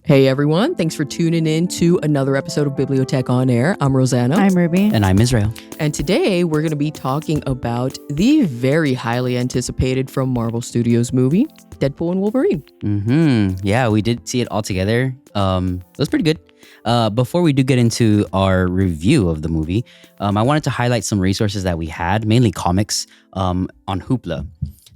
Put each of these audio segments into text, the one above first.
Hey everyone, thanks for tuning in to another episode of BiblioTech On Air. I'm Rosanna. I'm Ruby. And I'm Israel. And today we're going to be talking about the very highly anticipated from Marvel Studios movie, Deadpool and Wolverine. Yeah, we did see it all together. It was pretty good. Before we do get into our review of the movie, I wanted to highlight some resources that we had, mainly comics, on Hoopla.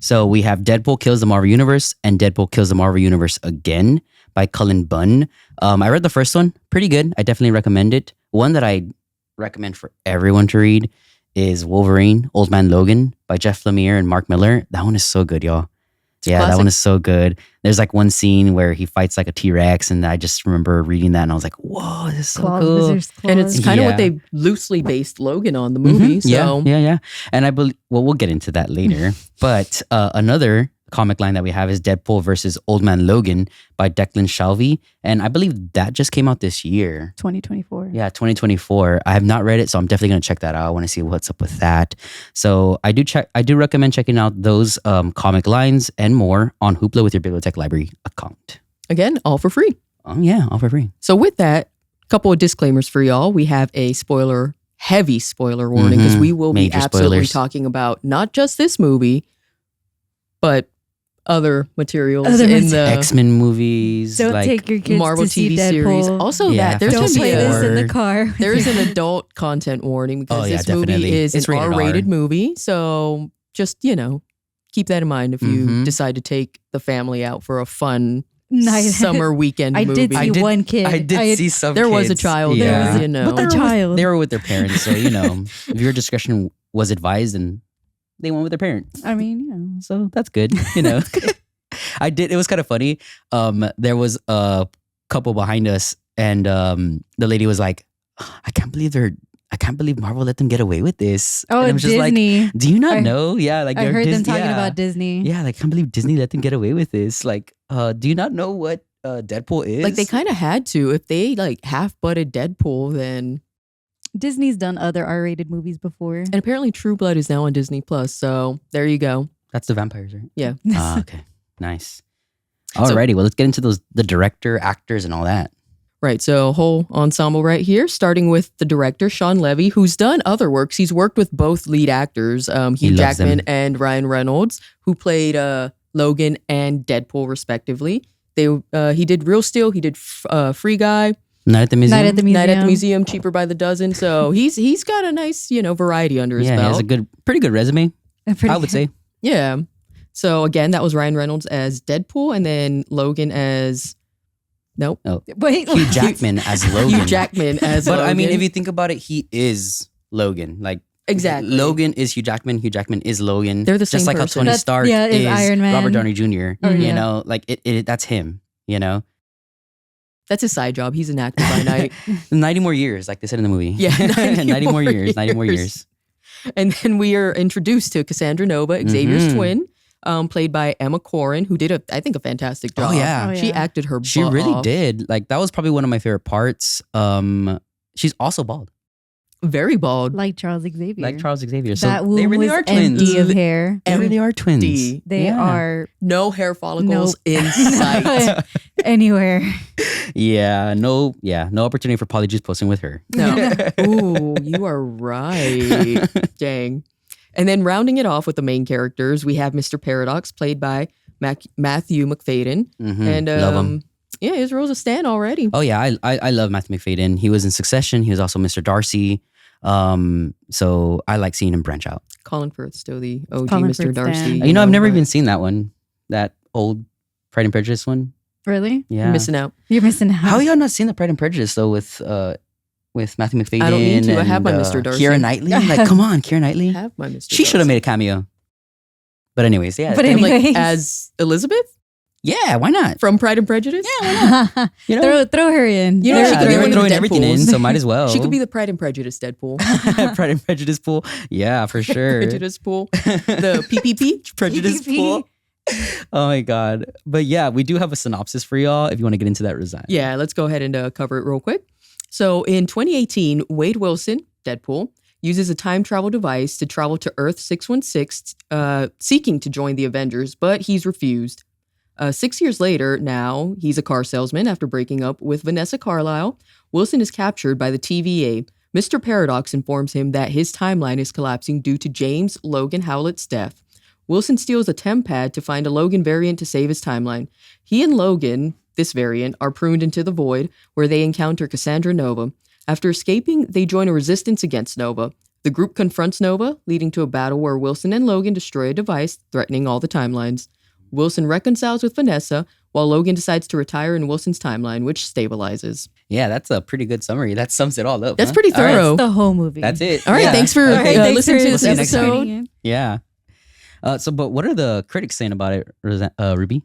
So we have Deadpool Kills the Marvel Universe and Deadpool Kills the Marvel Universe Again by Cullen Bunn. I read the first one, pretty good. I definitely recommend it. One that I recommend for everyone to read is Wolverine, Old Man Logan by Jeff Lemire and Mark Miller. That one is so good, y'all. Yeah, that one is so good. There's like one scene where he fights like a T-Rex, and I just remember reading that and I was like, whoa, this is so cool. And it's kind of what they loosely based Logan on the movie. So. Yeah. And I believe, well, we'll get into that later. But another comic line that we have is Deadpool versus Old Man Logan by Declan Shalvey. And I believe that just came out this year. 2024. Yeah, 2024. I have not read it, so I'm definitely going to check that out. I want to see what's up with that. So I do recommend checking out those comic lines and more on Hoopla with your BiblioTech Library account. Again, all for free. Oh yeah, all for free. So with that, a couple of disclaimers for y'all. We have a heavy spoiler warning because we will be absolutely talking about not just this movie, but other materials in the X-Men movies. Don't like take your kids Marvel to see TV Deadpool. series. Also, Yeah, that there's Don't going to be play this in the car. there is an adult content warning because this definitely. movie is It's an rated R-rated R. movie. So just, keep that in mind if you decide to take the family out for a fun summer weekend I movie. did see one kid. I did see some There kids. was a child Yeah. there, With a child. They were with their parents, so viewer discretion was advised, and they went with their parents. I mean, yeah. So that's good, It was kind of funny. There was a couple behind us, and the lady was like, I can't believe Marvel let them get away with this. Oh, and I was just Disney. like, do you not know? Yeah, like I heard them talking yeah. about Disney. Yeah, like I can't believe Disney let them get away with this. Like, do you not know what Deadpool is? Like they kind of had to. If they like half-butted Deadpool, then... Disney's done other R-rated movies before. And apparently True Blood is now on Disney Plus. So there you go. That's the vampires, right? Yeah. Okay. Nice. Alrighty, well, let's get into the director, actors, and all that. Right, so a whole ensemble right here, starting with the director, Shawn Levy, who's done other works. He's worked with both lead actors, Hugh Jackman and Ryan Reynolds, who played Logan and Deadpool, respectively. He did Real Steel, he did Free Guy, Night at the Museum, Cheaper by the Dozen. So he's got a nice, variety under his belt. Yeah, he has a pretty good resume, I would say. Yeah. So again, that was Ryan Reynolds as Deadpool, and then Logan as... Nope. Oh. Wait. Hugh Jackman as Logan. Hugh Jackman as But Logan. I mean, if you think about it, he is Logan. Like exactly. Logan is Hugh Jackman is Logan. They're the same just like person. how Tony Stark is is Iron Man. Robert Downey Jr. Oh, yeah. Like that's him, That's his side job. He's an actor by night. 90 more years, like they said in the movie. Yeah, 90 more years. 90 more years. And then we are introduced to Cassandra Nova, Xavier's twin, played by Emma Corrin, who did I think a fantastic job. Oh yeah. She acted her butt She really off. did. Like that was probably one of my favorite parts. She's also bald. Very bald. Like Charles Xavier. Like Charles Xavier. So that womb they really was are twins. empty of hair. They really are twins. Empty. They are No hair follicles Nope. in sight. anywhere. No opportunity for polyjuice posting with her. No. Ooh, you are right. Dang. And then rounding it off with the main characters, we have Mr. Paradox, played by Matthew McFadden. And Love him. Yeah, Israel's a stan already. Oh yeah, I love Matthew McFadden. He was in Succession. He was also Mr. Darcy. So I like seeing him branch out. Colin Firth, still the OG Colin Mr. Firth Darcy. stan. I've never even seen that one. That old Pride and Prejudice one. Really? Yeah. You're missing out. You're missing out. How y'all not seen the Pride and Prejudice though with Matthew McFadden? I don't need to. I and, have my Mr. Darcy. Keira Knightley. Like, come on, Keira Knightley. I have my Mr. She should have made a cameo. But anyways, yeah. But And anyways. like as Elizabeth Yeah, why not? from Pride and Prejudice? Yeah, why not? throw her in. You know, she could be they were one of the throwing everything in, Deadpools. so might as well. She could be the Pride and Prejudice Deadpool. Pride and Prejudice pool. Yeah, for sure. Prejudice pool. The PPP. Prejudice PPP. pool. Oh my God. But yeah, we do have a synopsis for y'all if you want to get into that, Rosanna. Yeah, let's go ahead and cover it real quick. So in 2018, Wade Wilson, Deadpool, uses a time travel device to travel to Earth 616, seeking to join the Avengers, but he's refused. 6 years later, now he's a car salesman after breaking up with Vanessa Carlyle. Wilson is captured by the TVA. Mr. Paradox informs him that his timeline is collapsing due to James Logan Howlett's death. Wilson steals a TemPad to find a Logan variant to save his timeline. He and Logan, this variant, are pruned into the void, where they encounter Cassandra Nova. After escaping, they join a resistance against Nova. The group confronts Nova, leading to a battle where Wilson and Logan destroy a device, threatening all the timelines. Wilson reconciles with Vanessa, while Logan decides to retire in Wilson's timeline, which stabilizes. Yeah, that's a pretty good summary. That sums it all up. That's pretty All right. thorough. That's the whole movie. That's it. All right, Yeah. thanks for Thanks listening for to this We'll see you next time. episode. Yeah. But what are the critics saying about it, Ruby?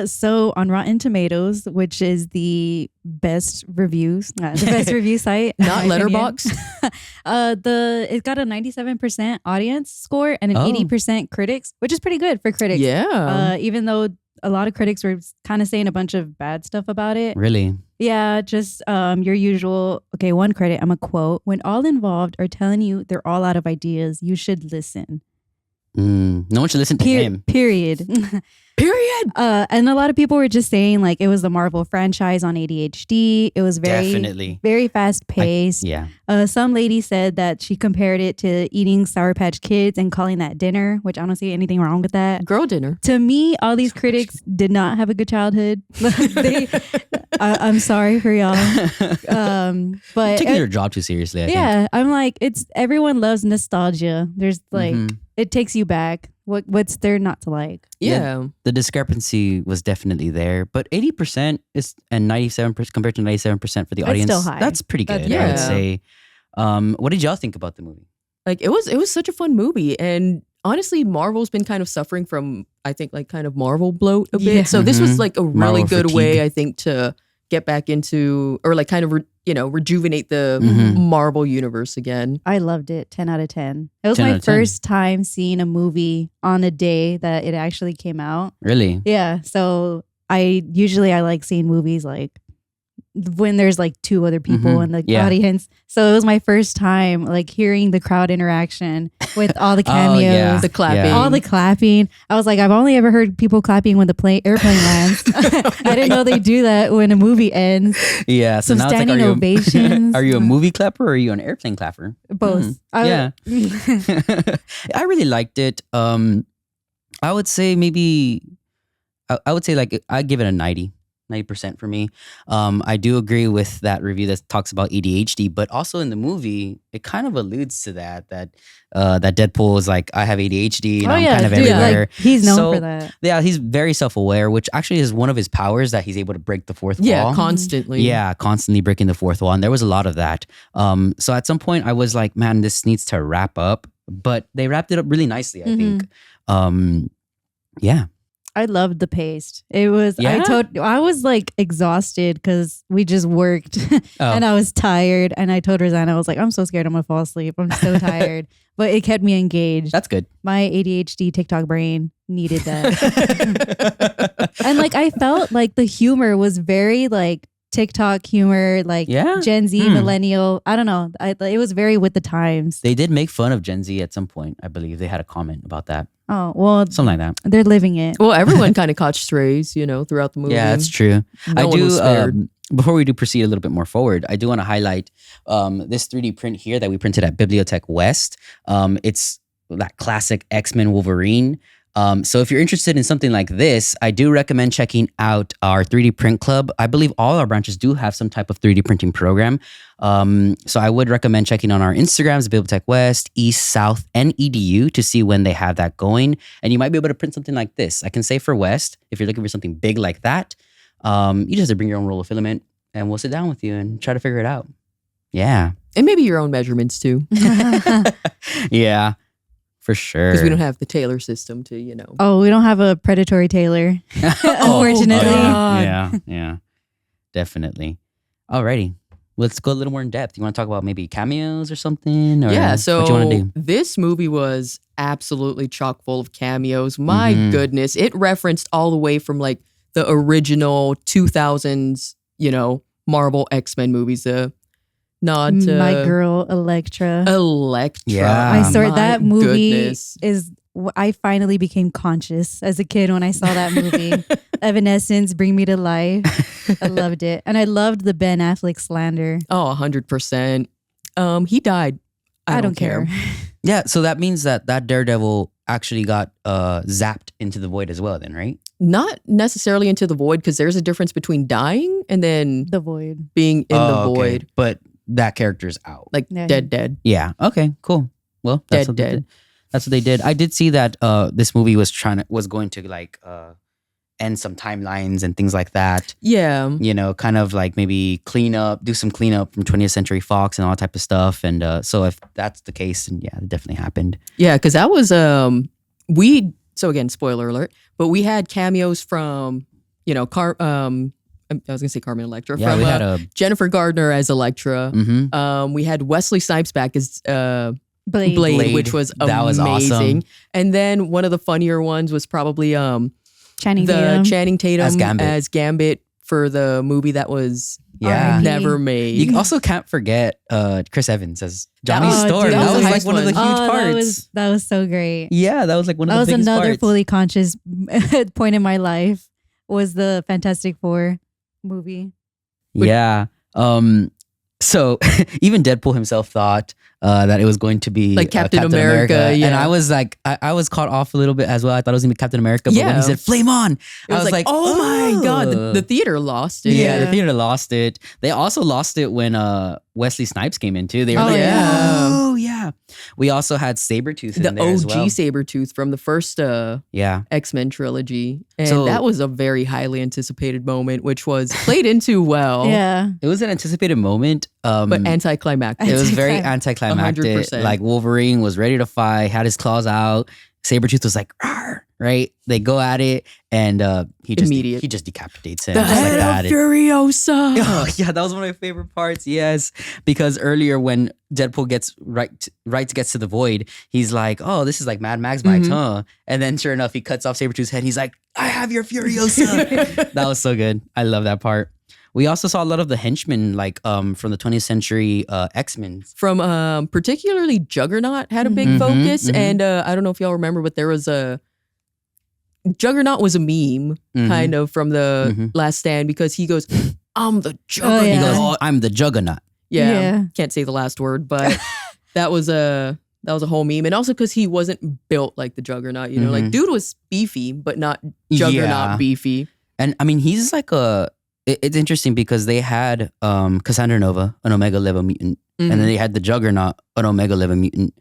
So on Rotten Tomatoes, which is the best review site, in Not my opinion, Letterboxd. it got a 97% audience score and an Oh. 80% critics, which is pretty good for critics. Yeah. Even though a lot of critics were kind of saying a bunch of bad stuff about it. Really? Yeah, just your usual. Okay, one critic, I'm a quote: "When all involved are telling you they're all out of ideas, you should listen." No one should listen to him. Period. Period. And a lot of people were just saying like it was the Marvel franchise on ADHD. It was Definitely. very fast paced. Yeah. Some lady said that she compared it to eating Sour Patch Kids and calling that dinner, which I don't see anything wrong with that. Girl dinner. To me, all these critics did not have a good childhood. I'm sorry for y'all. But Taking their job too seriously, I think. yeah, I'm like, it's everyone loves nostalgia. There's like, it takes you back. What's there not to like? Yeah. The discrepancy was definitely there, but 80% is and 97% compared to 97% for the That's audience. still high. That's pretty good, That's I would yeah. say. What did y'all think about the movie? Like it was such a fun movie, and honestly, Marvel's been kind of suffering from, I think, like kind of Marvel bloat a bit. Yeah. So this was like a really Marvel good fatigue. way, I think, to get back into, or like kind of rejuvenate the Marvel universe again. I loved it. 10 out of 10. It was 10 out my of 10. first time seeing a movie on a day that it actually came out. Really? Yeah. So I like seeing movies like when there's like two other people in the Yeah. audience. So it was my first time like hearing the crowd interaction with all the cameos. yeah. The clapping. Yeah. All the clapping. I was like, I've only ever heard people clapping when the airplane lands. I didn't know they do that when a movie ends. Yeah. So Some now it's like, standing ovations. are you a movie clapper or are you an airplane clapper? Both. Yeah. I really liked it. I would say maybe, I would say like, I'd give it a 90% for me. I do agree with that review that talks about ADHD, but also in the movie, it kind of alludes to that Deadpool is like, I have ADHD and I'm kind of everywhere. Like, he's known So, for that. Yeah, he's very self-aware, which actually is one of his powers, that he's able to break the fourth Yeah, wall. constantly. Yeah, constantly breaking the fourth wall. And there was a lot of that. So at some point I was like, man, this needs to wrap up. But they wrapped it up really nicely, I think. Yeah. I loved the pace. It was. Yeah? I was like exhausted because we just worked, and I was tired. And I told Rosanna, I was like, I'm so scared I'm gonna fall asleep. I'm so tired. But it kept me engaged. That's good. My ADHD TikTok brain needed that. And like I felt like the humor was very like TikTok humor, like Gen Z, millennial. I don't know. It was very with the times. They did make fun of Gen Z at some point. I believe they had a comment about that. Oh, well, Something like that. they're living it. Well, everyone kind of caught strays, throughout the movie. Yeah, that's true. No one was spared. Before we do proceed a little bit more forward, I do want to highlight this 3D print here that we printed at BiblioTech West. It's that classic X-Men Wolverine. So if you're interested in something like this, I do recommend checking out our 3D print club. I believe all our branches do have some type of 3D printing program. So I would recommend checking on our Instagrams, BiblioTech West, East, South, and EDU to see when they have that going. And you might be able to print something like this. I can say for West, if you're looking for something big like that, you just have to bring your own roll of filament and we'll sit down with you and try to figure it out. Yeah. And maybe your own measurements too. Yeah. For sure. Because we don't have the tailor system to, Oh, we don't have a predatory tailor, unfortunately. Yeah. Definitely. Alrighty. Let's go a little more in depth. You want to talk about maybe cameos or something? Or Yeah, so what you want to do? this movie was absolutely chock full of cameos. My goodness. It referenced all the way from like the original 2000s, Marvel X-Men movies. Nod to My girl Elektra. Elektra. Yeah. I swear My that movie goodness. is I finally became conscious as a kid when I saw that movie. Evanescence, Bring Me to Life. I loved it. And I loved the Ben Affleck slander. Oh, 100%. He died. I don't care. Yeah, so that means that Daredevil actually got zapped into the void as well then, right? Not necessarily into the void, because there's a difference between dying and then The void. being in the void. But that character's out. Like dead. Yeah. Okay, cool. Well, that's what they did. That's what they did. I did see that this movie was going to like end some timelines and things like that. Yeah. You know, kind of like maybe do some cleanup from 20th Century Fox and all that type of stuff. And so if that's the case, then yeah, it definitely happened. Yeah, because that was so again, spoiler alert, but we had cameos from, I was gonna say Carmen Electra. Yeah, from we had Jennifer Gardner as Electra. Mm-hmm. We had Wesley Snipes back as Blade, which was amazing. That was awesome. And then one of the funnier ones was probably Channing Tatum as Gambit for the movie that was Yeah. never made. You also can't forget Chris Evans as Johnny Oh, Storm. dude, That was nice like one of the huge parts. That was so great. Yeah, that was like one of the That was biggest another parts. fully conscious point in my life. Was the Fantastic Four movie. Yeah. So even Deadpool himself thought that it was going to be Like Captain America, yeah. And I was like, I was caught off a little bit as well. I thought it was going to be Captain America, but when Yeah. he said "Flame on," It was like, oh my God, the theater lost it. yeah, the theater lost it. They also lost it when Wesley Snipes came in too. They were Oh, like, yeah. oh yeah. We also had Sabretooth in The there as OG well. Sabretooth from the first Yeah. X-Men trilogy. And So- that was a very highly anticipated moment, which was played into well, Yeah. It was an anticipated moment. but anticlimactic. It was very Anticlimactic. anticlimactic. 100%. Like Wolverine was ready to fight, had his claws out. Sabretooth was like, "Rawr," right? They go at it, and he just decapitates him. The just like head that. of Furiosa. Oh, yeah, that was one of my favorite parts. Yes, because earlier when Deadpool gets gets to the void, he's like, "Oh, this is like Mad Max vibes, huh?" And then sure enough, he cuts off Sabretooth's head. He's like, "I have your Furiosa." That was so good. I love that part. We also saw a lot of the henchmen, like from the 20th century X-Men. From particularly Juggernaut had a big focus. And I don't know if y'all remember, but there was Juggernaut was a meme kind of from the Last Stand, because he goes, I'm the Juggernaut. yeah. He goes, "Oh, I'm the Juggernaut." Yeah. Can't say the last word, but that was a whole meme. And also because he wasn't built like the Juggernaut, like dude was beefy, but not Juggernaut beefy. And I mean, he's like it's interesting because they had Cassandra Nova, an Omega level mutant, and then they had the Juggernaut, an Omega level mutant,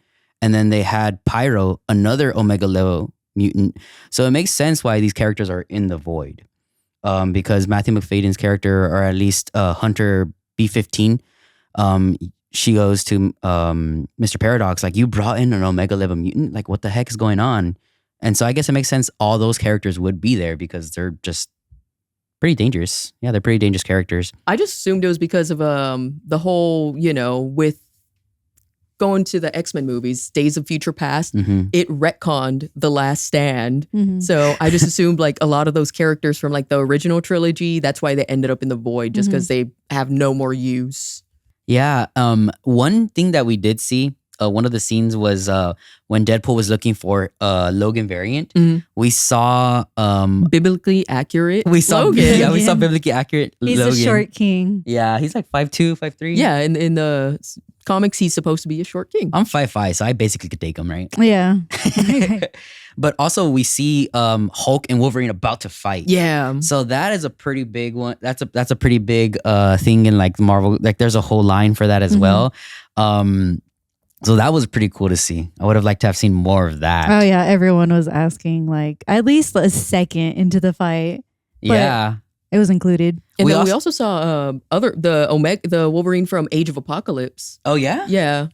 and then they had Pyro, another Omega level mutant. So it makes sense why these characters are in the void, because Matthew McFadden's character, or at least Hunter B-15, she goes to Mr. Paradox, like, "You brought in an Omega level mutant? Like, what the heck is going on?" And so I guess it makes sense all those characters would be there because they're just pretty dangerous. Yeah, they're pretty dangerous characters. I just assumed it was because of the whole, with going to the X-Men movies, Days of Future Past, it retconned The Last Stand. So I just assumed like a lot of those characters from like the original trilogy, that's why they ended up in the void, just because they have no more use. Yeah. One thing that we did see, one of the scenes was when Deadpool was looking for Logan variant. We saw biblically accurate. We saw Logan. Yeah, we saw biblically accurate He's Logan. a short king. Yeah, he's like 5'2", 5'3". Yeah, in the comics, he's supposed to be a short king. I'm 5'5", so I basically could take him, right? Yeah. But also we see Hulk and Wolverine about to fight. Yeah. So that is a pretty big one. That's a pretty big thing in like Marvel. Like there's a whole line for that as well. So that was pretty cool to see. I would have liked to have seen more of that. Oh yeah, everyone was asking like at least a second into the fight. Yeah. It was included. And We then we also- also saw the Wolverine from Age of Apocalypse. Oh yeah? Yeah.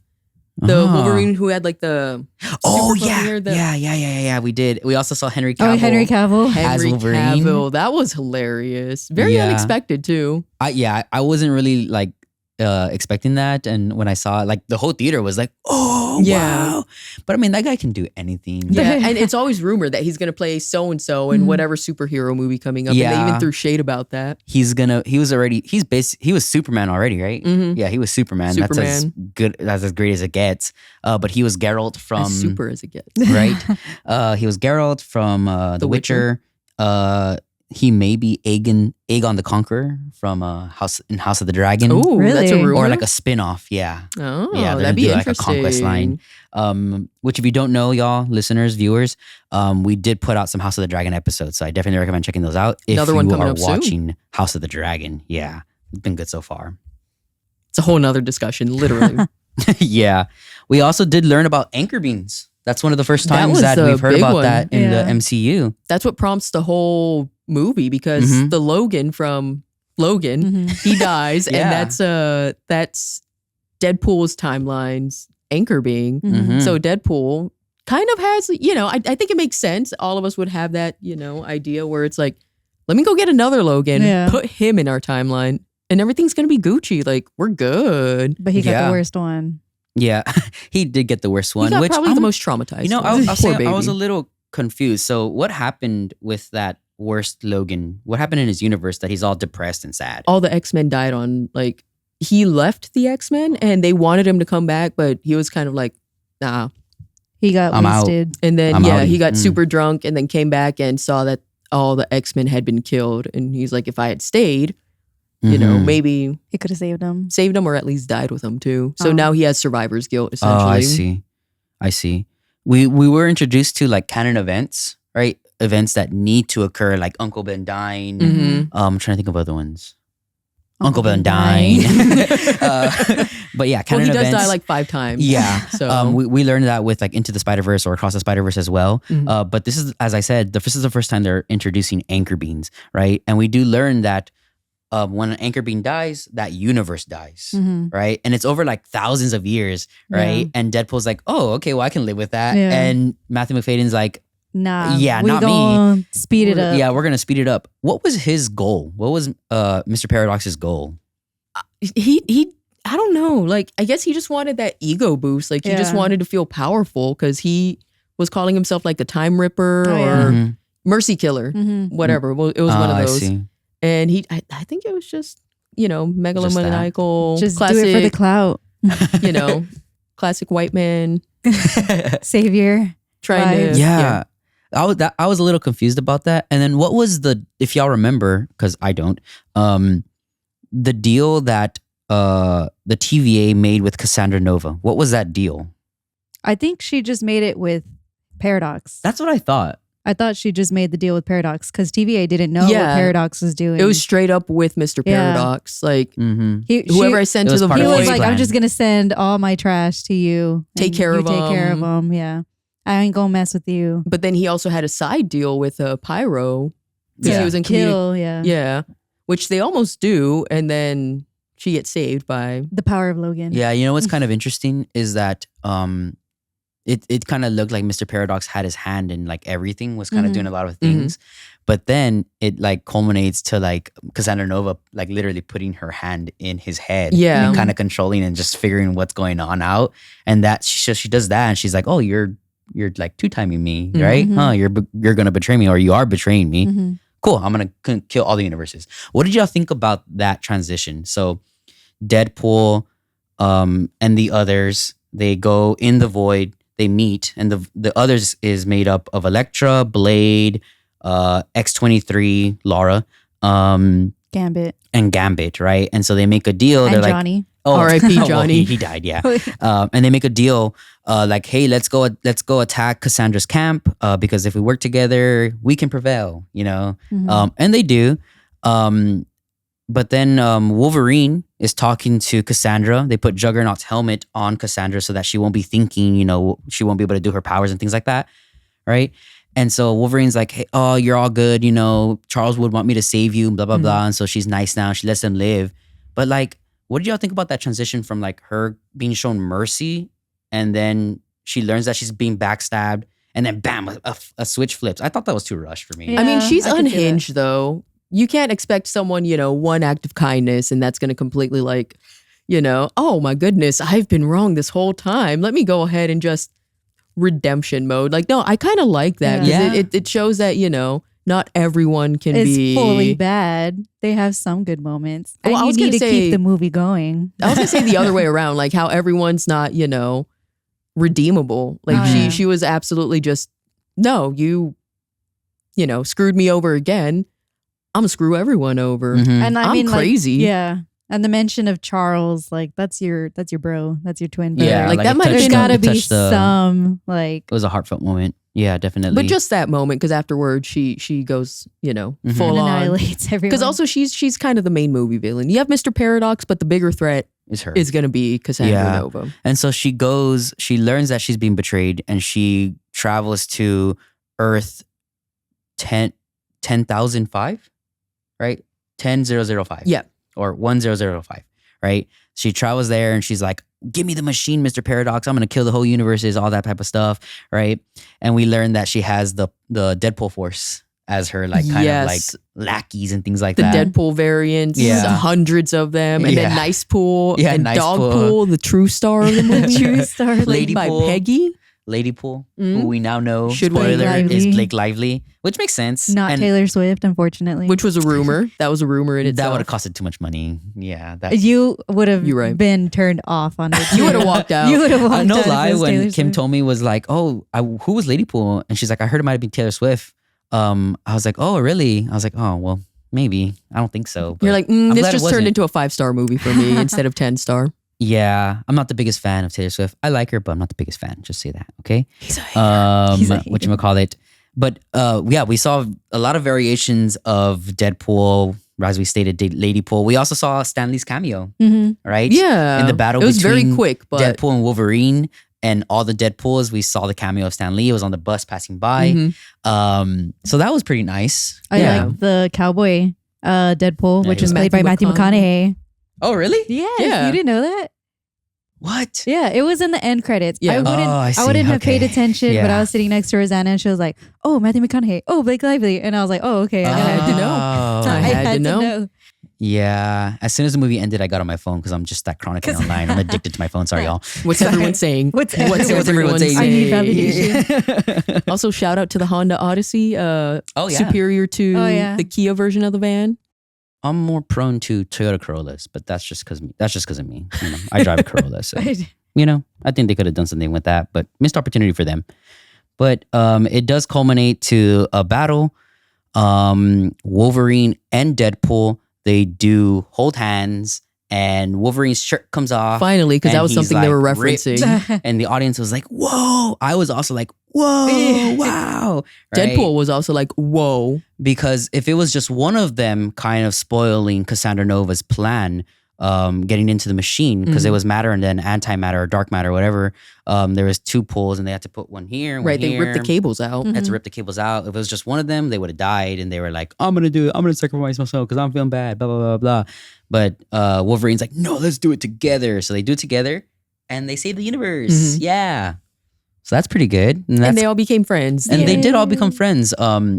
The Wolverine who had like the Oh super yeah. hair, Yeah. We did. We also saw Henry Cavill. Oh, Henry Cavill. Henry Wolverine. Cavill. That was hilarious. Very Yeah. unexpected too. I wasn't really like expecting that, and when I saw it, like the whole theater was like, "Oh, wow!" But I mean, that guy can do anything. Yeah, and it's always rumored that he's gonna play so and so in whatever superhero movie coming up. Yeah. And they even threw shade about that. He was Superman already, right? Mm-hmm. Yeah, he was Superman. That's as good, that's as great as it gets. But he was Geralt from as super as it gets, right? He was Geralt from The Witcher. He may be Aegon the Conqueror from House of the Dragon. Oh, really? That's a rumor? Or like a spin-off, yeah. Oh, yeah, that'd be interesting. Like a conquest line. Which if you don't know, y'all, listeners, viewers, we did put out some House of the Dragon episodes, so I definitely recommend checking those out. Another one coming up watching soon. House of the Dragon, yeah. It's been good so far. It's a whole nother discussion, literally. Yeah. We also did learn about anchor beans. That's one of the first times that we've heard about that in the MCU. That's what prompts the whole movie, because the Logan from Logan, he dies, and that's Deadpool's timeline's anchor being. So Deadpool kind of has, I think it makes sense. All of us would have that, idea where it's like, let me go get another Logan, put him in our timeline, and everything's gonna be Gucci. Like, we're good. But he got the worst one. Yeah, he did get the worst one. He got probably the most traumatized. I was a little confused. So what happened with that worst Logan? What happened in his universe that he's all depressed and sad? All the X-Men died on, like, he left the X-Men and they wanted him to come back, but he was kind of like, nah. He got wasted. Out. And then, he got super drunk and then came back and saw that all the X-Men had been killed. And he's like, if I had stayed, maybe he could have saved him or at least died with him too. So now he has survivor's guilt, essentially. I see. We were introduced to like canon events, right? Events that need to occur, like Uncle Ben dying. I'm trying to think of other ones. Uncle Ben dying. But yeah, canon events. He does die like 5 times. Yeah. So we learned that with like Into the Spider-Verse or Across the Spider-Verse as well. But this is, as I said, this is the first time they're introducing anchor beans, right? And we do learn that when an anchor bean dies, that universe dies, right? And it's over like thousands of years, right? And Deadpool's like, oh, okay, well, I can live with that. Yeah. And Matthew McFadden's like, nah, not me. Speed it up. Yeah, we're gonna speed it up. What was his goal? What was Mr. Paradox's goal? He I don't know. Like, I guess he just wanted that ego boost. Like, he just wanted to feel powerful because he was calling himself like the Time Ripper or Mercy Killer, whatever. Well, it was one of those. And I think it was just, megalomaniacal. Just classic, do it for the clout. Classic white man. Savior. Trying to. Yeah. I was a little confused about that. And then what was if y'all remember, because I don't, the deal that the TVA made with Cassandra Nova. What was that deal? I think she just made it with Paradox. That's what I thought. I thought she just made the deal with Paradox because TVA didn't know what Paradox was doing. It was straight up with Mr. Paradox. Like, whoever I sent to the void. He was like, I'm just going to send all my trash to you. Take care of them. Yeah. I ain't going to mess with you. But then he also had a side deal with Pyro. Because he was in Kill, yeah. Which they almost do. And then she gets saved by the power of Logan. Yeah. You know what's kind of interesting is that it kind of looked like Mr. Paradox had his hand in like everything, was kind of doing a lot of things. But then it like culminates to like Cassandra Nova like literally putting her hand in his head. Yeah. And kind of controlling and just figuring what's going on out. And that she does that and she's like, oh, you're like two-timing me, right? Huh? You're going to betray me or you are betraying me. Cool. I'm going to kill all the universes. What did y'all think about that transition? So Deadpool and the others, they go in the void. They meet, and the others is made up of Elektra, Blade, X-23, Lara, Gambit, and Gambit, right? And so they make a deal. And They're Johnny. Like, oh, R.I.P. Johnny. Well, he died, yeah. And they make a deal, like, hey, let's go attack Cassandra's camp because if we work together, we can prevail, And they do. But then Wolverine is talking to Cassandra. They put Juggernaut's helmet on Cassandra so that she won't be thinking, she won't be able to do her powers and things like that, right? And so Wolverine's like, hey, oh, you're all good, Charles would want me to save you, blah, blah, blah. And so she's nice now. She lets them live. But like, what did y'all think about that transition from like her being shown mercy and then she learns that she's being backstabbed and then bam, a switch flips? I thought that was too rushed for me. Yeah, I mean, she's unhinged though. You can't expect someone, one act of kindness and that's going to completely like, oh my goodness, I've been wrong this whole time. Let me go ahead and just redemption mode. Like, no, I kind of like that because it shows that, not everyone can be fully bad. They have some good moments. Well, and you need to keep the movie going. I was going to say the other way around, like how everyone's not, redeemable. Like she was absolutely just, no, you screwed me over again. I'm gonna screw everyone over. Mm-hmm. And I'm crazy. Yeah. And the mention of Charles, like that's your bro. That's your twin brother. Yeah, like that might there's gotta be some like it was a heartfelt moment. Yeah, definitely. But just that moment, because afterwards she goes, full on. Annihilates everyone. Because also she's kind of the main movie villain. You have Mr. Paradox, but the bigger threat is her. Is gonna be Cassandra Nova. And so she learns that she's being betrayed, and she travels to Earth 10,005, right? 10,005. Yeah. Or 1005, right? She travels there and she's like, give me the machine, Mr. Paradox. I'm going to kill the whole universes, all that type of stuff, right? And we learn that she has the Deadpool force as her kind of like lackeys and things like that. The Deadpool variants, hundreds of them. And then Nice Pool and Nice Dog Pool. Pool, the true star of the movie. True star. Played by Peggy. Lady Pool, who we now know, Spoiler, is Blake Lively, which makes sense. Not Taylor Swift, unfortunately. Which was a rumor. That was a rumor in itself. That would have costed too much money. Yeah. You would have been turned off on it. You would have walked out. You would have walked out. No lie, when Taylor Kim Swift. told me was like, oh, who was Lady Pool? And she's like, I heard it might have been Taylor Swift. I was like, oh, really? I was like, oh, well, maybe. I don't think so. You're like, this just turned into a 5-star movie for me instead of 10-star. Yeah, I'm not the biggest fan of Taylor Swift. I like her, but I'm not the biggest fan. Just say that, okay? He's a hater. Whatchamacallit. But we saw a lot of variations of Deadpool, as we stated, Lady Pool. We also saw Stan Lee's cameo, right? Yeah. In the battle it was between very quick, but Deadpool and Wolverine and all the Deadpools, we saw the cameo of Stan Lee. It was on the bus passing by. So that was pretty nice. I like the cowboy Deadpool, which is played by Matthew McConaughey. Oh, really? Yes, Yeah. you didn't know that? What? Yeah, it was in the end credits. Yeah. I wouldn't have paid attention, but Yeah. I was sitting next to Rosanna and she was like, oh, Matthew McConaughey. Oh, Blake Lively. And I was like, oh, okay. I had to know. Oh. I had to know. Yeah. As soon as the movie ended, I got on my phone because I'm just that chronically online. I'm addicted to my phone. Sorry, y'all. What's everyone saying? What's everyone saying? I need validation. Also, shout out to the Honda Odyssey. Superior to the Kia version of the van. I'm more prone to Toyota Corollas, but that's just because of me. I drive a Corolla, so I think they could have done something with that, but missed opportunity for them. But it does culminate to a battle. Wolverine and Deadpool, they do hold hands, and Wolverine's shirt comes off. Finally, because that was something they were ripped, referencing. and the audience was like, "Whoa!" I was also like, "Whoa, wow!" Right? Deadpool was also like, "Whoa!" Because if it was just one of them kind of spoiling Cassandra Nova's plan, getting into the machine, because it was matter and then antimatter or dark matter or whatever, there was 2 pulls and they had to put one here, one They ripped the cables out. Had to rip the cables out. If it was just one of them, they would have died, and they were like, I'm gonna do it. I'm gonna sacrifice myself because I'm feeling bad, blah, blah, blah, blah. But Wolverine's like, no, let's do it together. So they do it together and they save the universe. Yeah. So that's pretty good. And they all became friends. And they did all become friends.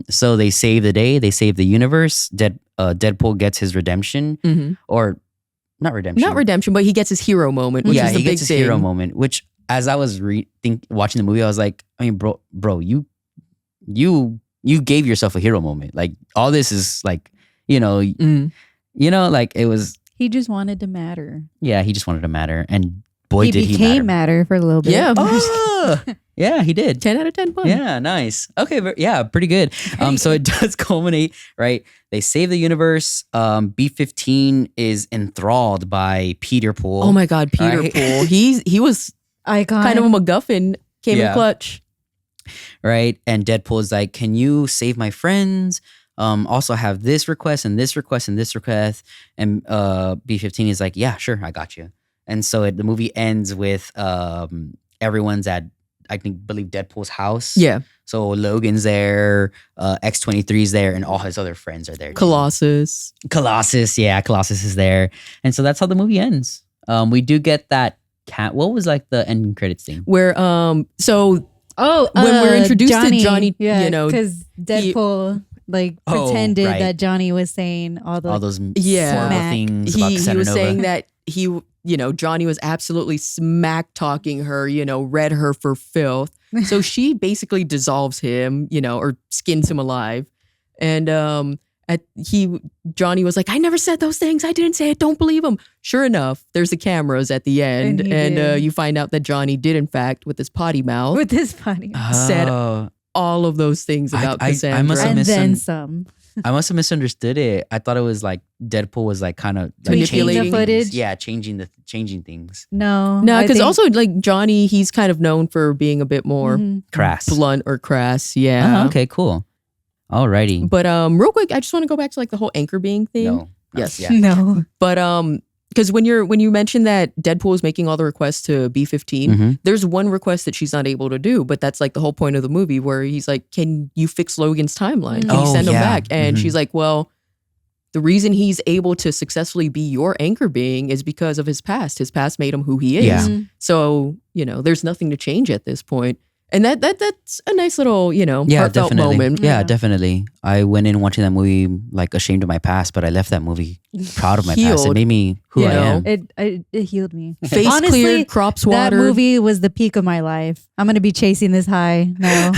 So they save the day, they save the universe. Deadpool gets his redemption, or not redemption, but he gets his hero moment, which is the he big gets his thing. hero moment. Which, as I was watching the movie, I was like, I mean, bro, you gave yourself a hero moment. Like, all this is like, like it was. He just wanted to matter. Yeah, he just wanted to matter, and boy, did he became matter for a little bit. Yeah. Yeah, he did. 10 out of 10 fun. Yeah, nice. Okay, yeah, pretty good. So it does culminate, right? They save the universe. B-15 is enthralled by Peter Pool. Oh my God, Peter Pool. He was icon. Kind of a MacGuffin. Came in clutch. Right? And Deadpool is like, can you save my friends? Also have this request and this request and this request. And B-15 is like, yeah, sure, I got you. And so the movie ends with everyone's at, believe Deadpool's house. Yeah. So Logan's there, X-23's there, and all his other friends are there. Colossus, yeah, Colossus is there. And so that's how the movie ends. We do get that what was like the ending credits thing? Where when we're introduced Johnny, to Johnny, because Deadpool pretended that Johnny was saying all those horrible things about Cassandra he was Nova. saying that he Johnny was absolutely smack talking her, read her for filth. So she basically dissolves him, or skins him alive. And Johnny was like, I never said those things. I didn't say it. Don't believe him. Sure enough, there's the cameras at the end. And you find out that Johnny did, in fact, with his potty mouth. Said all of those things about Cassandra. I must have and then some. I must have misunderstood it. I thought it was like Deadpool was like kind of like manipulating the footage. Yeah, changing things. No, because also like Johnny, he's kind of known for being a bit more crass, blunt or crass. Yeah. Okay, cool. Alrighty. But real quick, I just want to go back to like the whole anchor being thing. No. Yes. Yeah. No. But because when you mentioned that Deadpool is making all the requests to B-15, there's one request that she's not able to do, but that's like the whole point of the movie where he's like, can you fix Logan's timeline? Can you send him back? And she's like, well, the reason he's able to successfully be your anchor being is because of his past. His past made him who he is. Yeah. So, there's nothing to change at this point. And that's a nice little, heartfelt moment. Yeah, definitely. I went in watching that movie like ashamed of my past, but I left that movie proud of my past. It made me who I am. It healed me. Face Honestly, cleared, crops watered. That movie was the peak of my life. I'm going to be chasing this high now.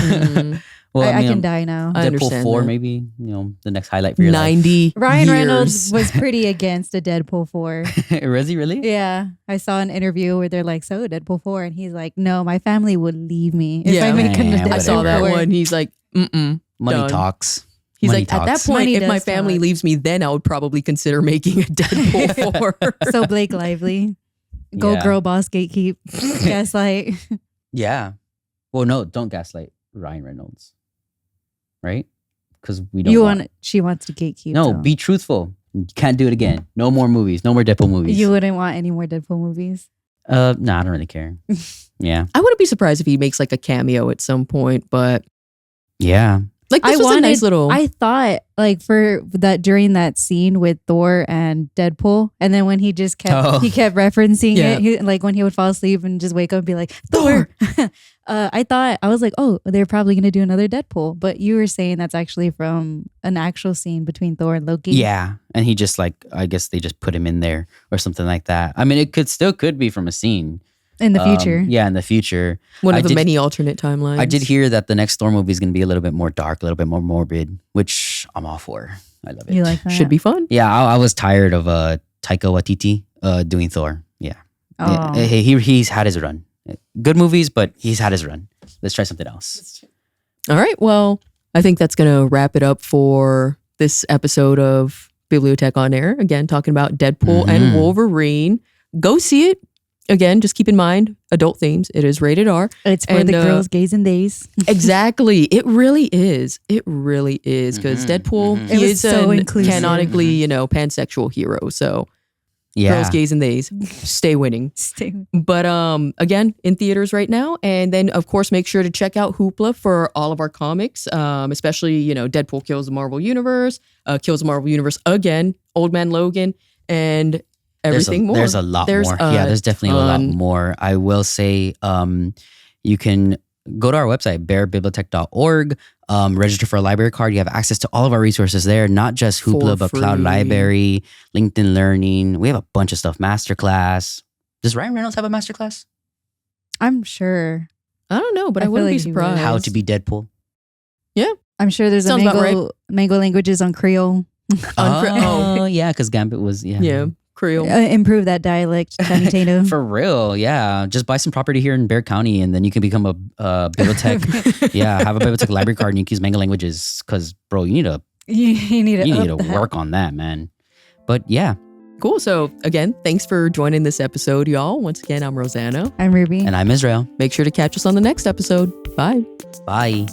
Well, I can die now. Deadpool 4 maybe, the next highlight for your 90 life. Ryan years. Reynolds was pretty against a Deadpool 4. Was he really? Yeah. I saw an interview where they're like, so Deadpool 4. And he's like, no, my family would leave me if I make a Deadpool 4. I saw that one. He's like, Money done. talks. He's Money like, talks. at that point, Money if my does family talk. leaves me, then I would probably consider making a Deadpool 4. So Blake Lively. Go Yeah. girl boss gatekeep. Gaslight. Yeah. Well, no, don't gaslight Ryan Reynolds. Right? Because we don't She wants to gatekeep. No, though. be truthful. You can't do it again. No more movies. No more Deadpool movies. You wouldn't want any more Deadpool movies. No, I don't really care. Yeah. I wouldn't be surprised if he makes like a cameo at some point, but Yeah. like this was a nice little. I thought like for that during that scene with Thor and Deadpool, and then when he just kept referencing it, like when he would fall asleep and just wake up and be like Thor. I was like, oh, they're probably gonna do another Deadpool, but you were saying that's actually from an actual scene between Thor and Loki. Yeah, and he just like I guess they just put him in there or something like that. I mean, it could be from a scene in the future. Yeah, in the future. One of the many alternate timelines. I did hear that the next Thor movie is going to be a little bit more dark, a little bit more morbid, which I'm all for. I love it. You like that? Should be fun. Yeah, I was tired of Taika Waititi doing Thor. Yeah. Oh. He's had his run. Good movies, but he's had his run. Let's try something else. All right. Well, I think that's going to wrap it up for this episode of BiblioTech on Air. Again, talking about Deadpool and Wolverine. Go see it. Again, just keep in mind, adult themes. It is rated R. It's for the girls, gays, and days. Exactly. It really is. It really is. Because Deadpool, he is so inclusive. canonically, pansexual hero. So girls, gays, and theys, stay winning. But again, in theaters right now. And then, of course, make sure to check out Hoopla for all of our comics, especially, Deadpool Kills the Marvel Universe, Kills the Marvel Universe again, Old Man Logan, and everything more. There's a lot more. Yeah, there's definitely a lot more. I will say you can go to our website, bearbibliotech.org, register for a library card. You have access to all of our resources there, not just Hoopla, but cloudLibrary, LinkedIn Learning. We have a bunch of stuff. Masterclass. Does Ryan Reynolds have a masterclass? I'm sure. I don't know, but I wouldn't be surprised. How to be Deadpool. Yeah. I'm sure there's Sounds mango languages on Creole. Yeah, because Gambit was, Yeah. Creole. Improve that dialect, Channing Tatum. For real, yeah. Just buy some property here in Bexar County, and then you can become a bibliotech. Yeah, have a bibliotech library card, and you can use Mango languages. Because, bro, you need to work on that, man. But yeah, cool. So again, thanks for joining this episode, y'all. Once again, I'm Rosanna. I'm Ruby, and I'm Israel. Make sure to catch us on the next episode. Bye. Bye.